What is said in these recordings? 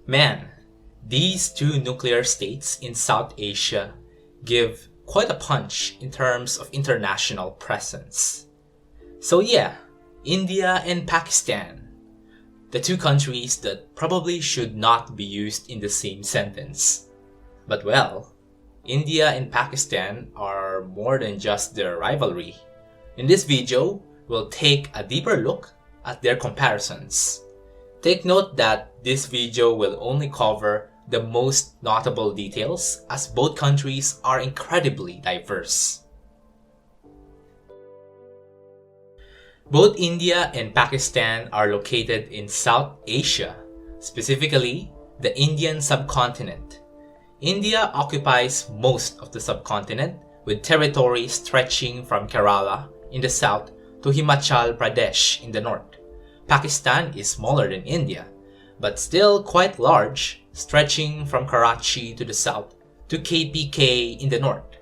Man, these two nuclear states in South Asia give quite a punch in terms of international presence. So yeah, India and Pakistan, the two countries that probably should not be used in the same sentence. But well, India and Pakistan are more than just their rivalry. In this video, we'll take a deeper look at their comparisons. Take note that this video will only cover the most notable details as both countries are incredibly diverse. Both India and Pakistan are located in South Asia, specifically the Indian subcontinent. India occupies most of the subcontinent with territory stretching from Kerala in the south to Himachal Pradesh in the north. Pakistan is smaller than India, but still quite large, stretching from Karachi to the south to KPK in the north.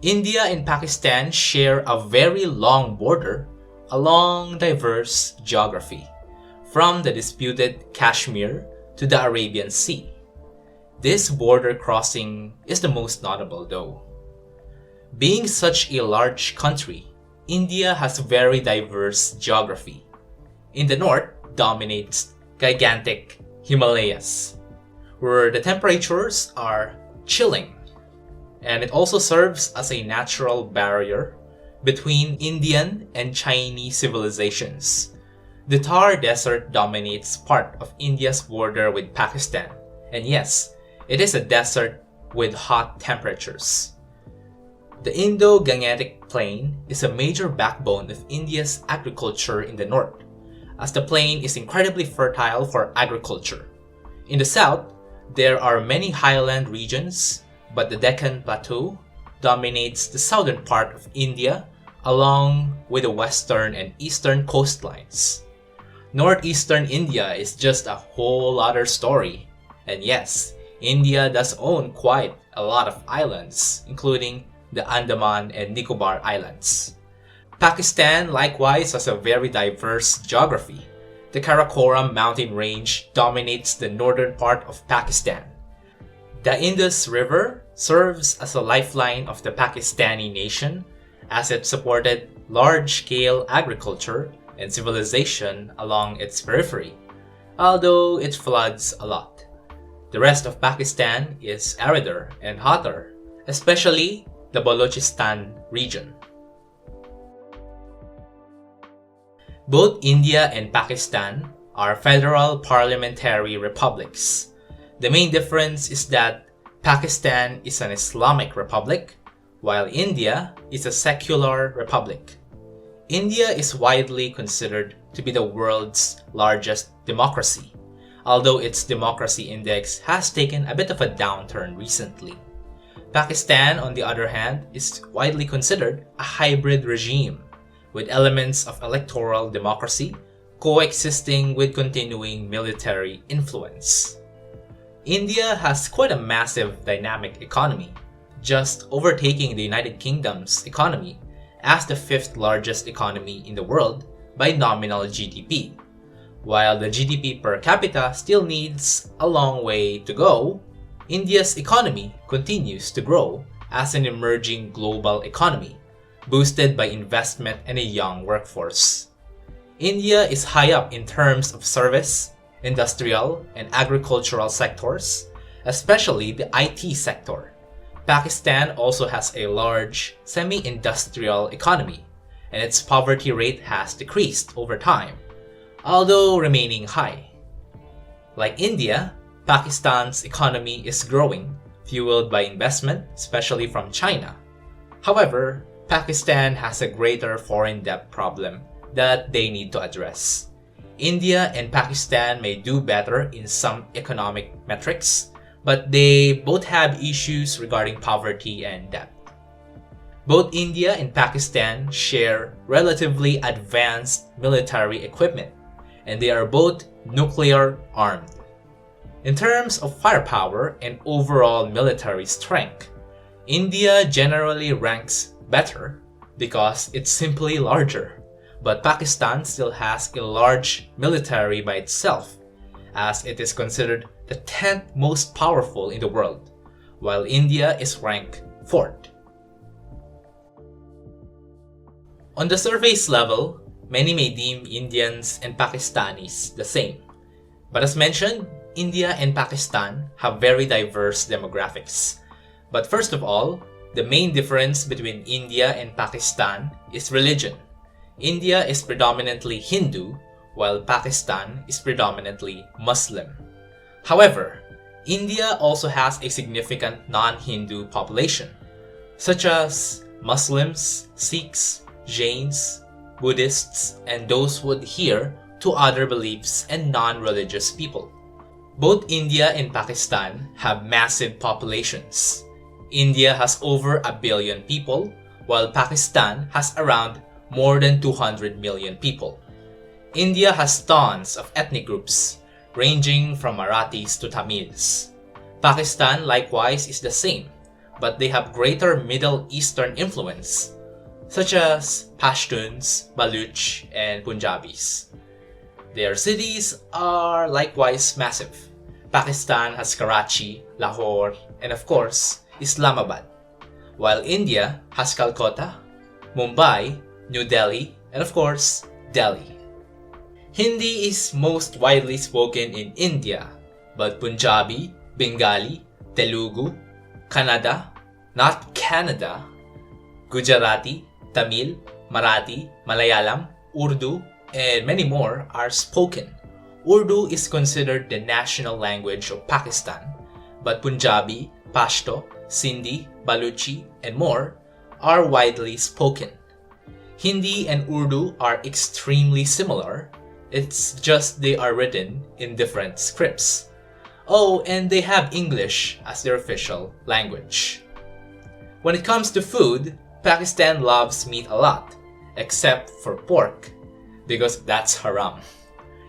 India and Pakistan share a very long border along diverse geography, from the disputed Kashmir to the Arabian Sea. This border crossing is the most notable though. Being such a large country, India has very diverse geography. In the north dominates gigantic Himalayas, where the temperatures are chilling, and it also serves as a natural barrier between Indian and Chinese civilizations. The Thar Desert dominates part of India's border with Pakistan, and yes, it is a desert with hot temperatures. The Indo-Gangetic Plain is a major backbone of India's agriculture in the north, as the plain is incredibly fertile for agriculture. In the south, there are many highland regions, but the Deccan Plateau dominates the southern part of India along with the western and eastern coastlines. Northeastern India is just a whole other story. And yes, India does own quite a lot of islands, including the Andaman and Nicobar Islands. Pakistan likewise has a very diverse geography. The Karakoram mountain range dominates the northern part of Pakistan. The Indus River serves as a lifeline of the Pakistani nation as it supported large-scale agriculture and civilization along its periphery, although it floods a lot. The rest of Pakistan is arider and hotter, especially the Balochistan region. Both India and Pakistan are federal parliamentary republics. The main difference is that Pakistan is an Islamic republic, while India is a secular republic. India is widely considered to be the world's largest democracy, although its democracy index has taken a bit of a downturn recently. Pakistan, on the other hand, is widely considered a hybrid regime, with elements of electoral democracy coexisting with continuing military influence. India has quite a massive dynamic economy, just overtaking the United Kingdom's economy as the fifth largest economy in the world by nominal GDP. While the GDP per capita still needs a long way to go, India's economy continues to grow as an emerging global economy, boosted by investment and a young workforce. India is high up in terms of service, industrial, and agricultural sectors, especially the IT sector. Pakistan also has a large semi-industrial economy, and its poverty rate has decreased over time, although remaining high. Like India, Pakistan's economy is growing, fueled by investment, especially from China. However, Pakistan has a greater foreign debt problem that they need to address. India and Pakistan may do better in some economic metrics, but they both have issues regarding poverty and debt. Both India and Pakistan share relatively advanced military equipment, and they are both nuclear armed. In terms of firepower and overall military strength, India generally ranks better because it's simply larger, but Pakistan still has a large military by itself, as it is considered the 10th most powerful in the world, while India is ranked 4th. On the surface level, many may deem Indians and Pakistanis the same. But as mentioned, India and Pakistan have very diverse demographics. But first of all, the main difference between India and Pakistan is religion. India is predominantly Hindu, while Pakistan is predominantly Muslim. However, India also has a significant non-Hindu population, such as Muslims, Sikhs, Jains, Buddhists, and those who adhere to other beliefs and non-religious people. Both India and Pakistan have massive populations. India has over 1 billion people, while Pakistan has around more than 200 million people. India has tons of ethnic groups, ranging from Marathis to Tamils. Pakistan likewise is the same, but they have greater Middle Eastern influence, such as Pashtuns, Baluch, and Punjabis. Their cities are likewise massive. Pakistan has Karachi, Lahore, and of course, Islamabad, while India has Calcutta, Mumbai, New Delhi, and of course, Delhi. Hindi is most widely spoken in India, but Punjabi, Bengali, Telugu, Kannada, not Canada, Gujarati, Tamil, Marathi, Malayalam, Urdu, and many more are spoken. Urdu is considered the national language of Pakistan, but Punjabi, Pashto, Sindhi, Baluchi, and more are widely spoken. Hindi and Urdu are extremely similar, it's just they are written in different scripts. Oh, and they have English as their official language. When it comes to food, Pakistan loves meat a lot, except for pork, because that's haram.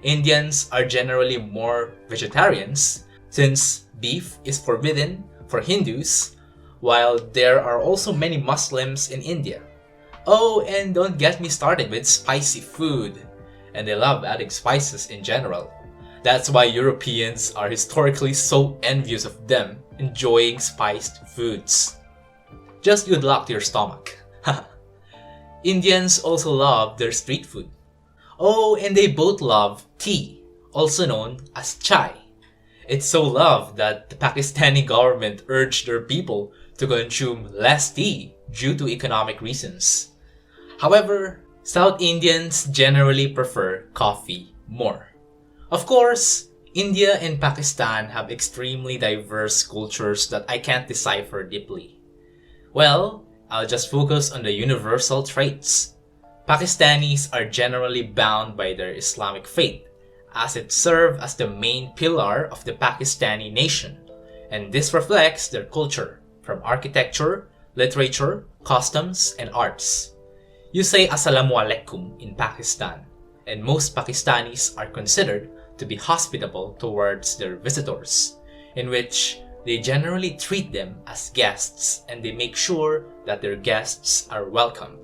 Indians are generally more vegetarians, since beef is forbidden for Hindus, while there are also many Muslims in India. Oh, and don't get me started with spicy food, and they love adding spices in general. That's why Europeans are historically so envious of them enjoying spiced foods. Just good luck to your stomach. Indians also love their street food. Oh, and they both love tea, also known as chai. It's so loved that the Pakistani government urged their people to consume less tea due to economic reasons. However, South Indians generally prefer coffee more. Of course, India and Pakistan have extremely diverse cultures that I can't decipher deeply. Well, I'll just focus on the universal traits. Pakistanis are generally bound by their Islamic faith, as it serves as the main pillar of the Pakistani nation, and this reflects their culture, from architecture, literature, customs, and arts. You say Assalamu alaikum in Pakistan, and most Pakistanis are considered to be hospitable towards their visitors, in which they generally treat them as guests and they make sure that their guests are welcomed.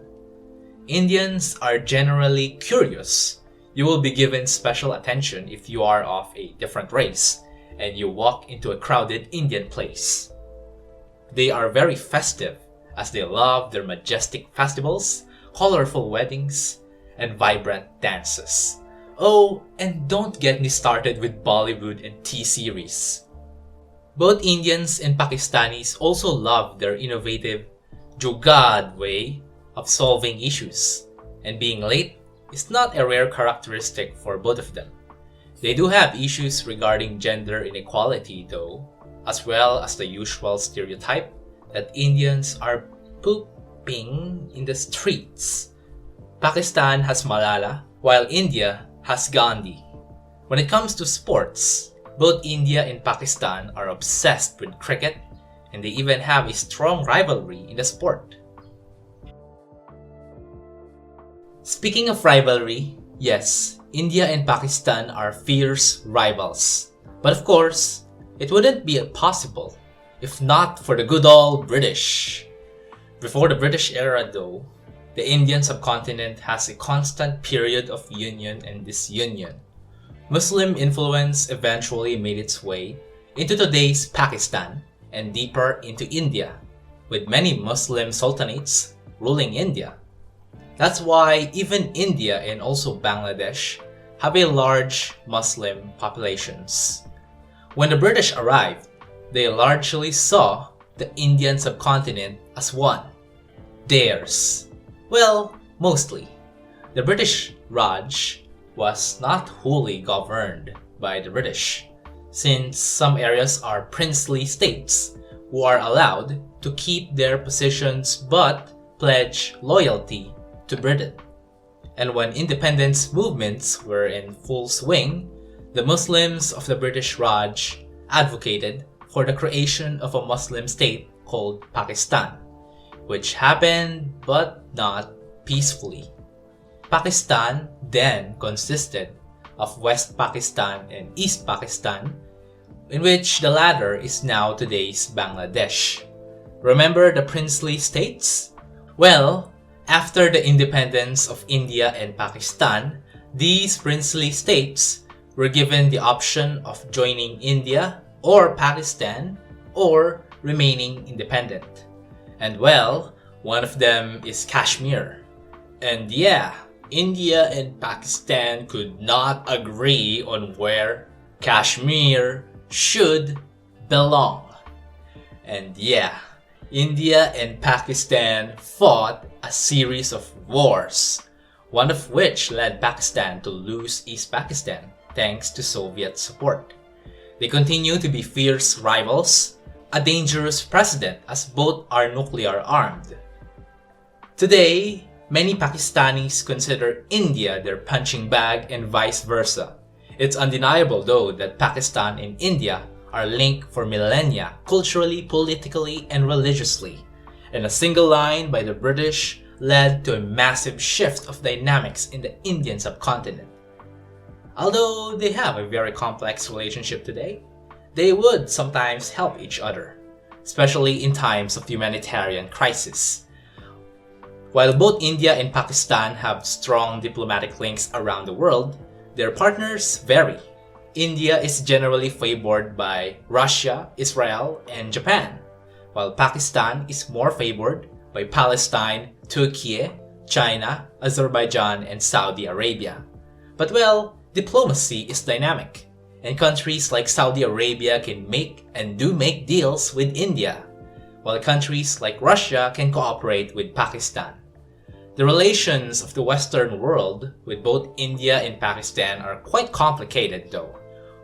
Indians are generally curious. You will be given special attention if you are of a different race and you walk into a crowded Indian place. They are very festive as they love their majestic festivals, colorful weddings, and vibrant dances. Oh, and don't get me started with Bollywood and T-series. Both Indians and Pakistanis also love their innovative jugaad way of solving issues, and being late is not a rare characteristic for both of them. They do have issues regarding gender inequality though, as well as the usual stereotype that Indians are pooping in the streets. Pakistan has Malala, while India has Gandhi. When it comes to sports, both India and Pakistan are obsessed with cricket, and they even have a strong rivalry in the sport. Speaking of rivalry, yes, India and Pakistan are fierce rivals. But of course, it wouldn't be possible if not for the good old British. Before the British era though, the Indian subcontinent has a constant period of union and disunion. Muslim influence eventually made its way into today's Pakistan and deeper into India, with many Muslim sultanates ruling India. That's why even India and also Bangladesh have a large Muslim populations. When the British arrived, they largely saw the Indian subcontinent as one, theirs. Well, mostly. The British Raj was not wholly governed by the British, since some areas are princely states who are allowed to keep their positions but pledge loyalty to Britain. And when independence movements were in full swing, the Muslims of the British Raj advocated for the creation of a Muslim state called Pakistan, which happened but not peacefully. Pakistan then consisted of West Pakistan and East Pakistan, in which the latter is now today's Bangladesh. Remember the princely states? Well, after the independence of India and Pakistan, these princely states were given the option of joining India or Pakistan or remaining independent. And well, one of them is Kashmir. And yeah, India and Pakistan could not agree on where Kashmir should belong. And yeah, India and Pakistan fought a series of wars, one of which led Pakistan to lose East Pakistan thanks to Soviet support. They continue to be fierce rivals, a dangerous precedent as both are nuclear armed. Today, many Pakistanis consider India their punching bag and vice versa. It's undeniable though that Pakistan and India are linked for millennia culturally, politically, and religiously, and a single line by the British led to a massive shift of dynamics in the Indian subcontinent. Although they have a very complex relationship today, they would sometimes help each other, especially in times of humanitarian crisis. While both India and Pakistan have strong diplomatic links around the world, their partners vary. India is generally favored by Russia, Israel, and Japan, while Pakistan is more favored by Palestine, Turkey, China, Azerbaijan, and Saudi Arabia. But well, diplomacy is dynamic, and countries like Saudi Arabia can make and do make deals with India, while countries like Russia can cooperate with Pakistan. The relations of the Western world with both India and Pakistan are quite complicated though,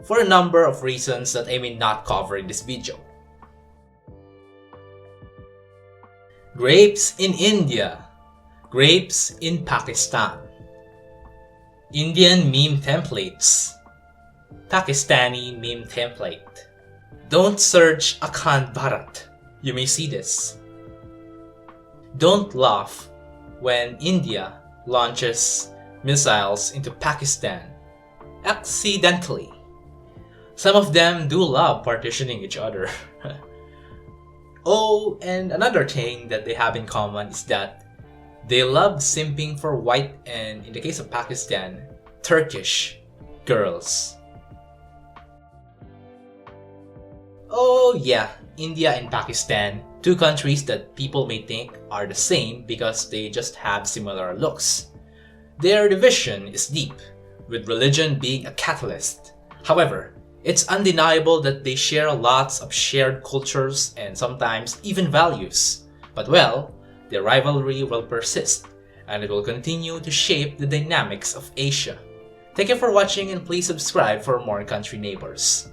for a number of reasons that I may not cover in this video. Grapes in India, grapes in Pakistan. Indian meme templates, Pakistani meme template. Don't search Akhand Bharat, you may see this. Don't laugh when India launches missiles into Pakistan accidentally. Some of them do love partitioning each other. Oh, and another thing that they have in common is that they love simping for white and, in the case of Pakistan, Turkish girls. Oh yeah, India and Pakistan, two countries that people may think are the same because they just have similar looks. Their division is deep, with religion being a catalyst. However, it's undeniable that they share lots of shared cultures and sometimes even values. But well, their rivalry will persist, and it will continue to shape the dynamics of Asia. Thank you for watching and please subscribe for more country neighbors.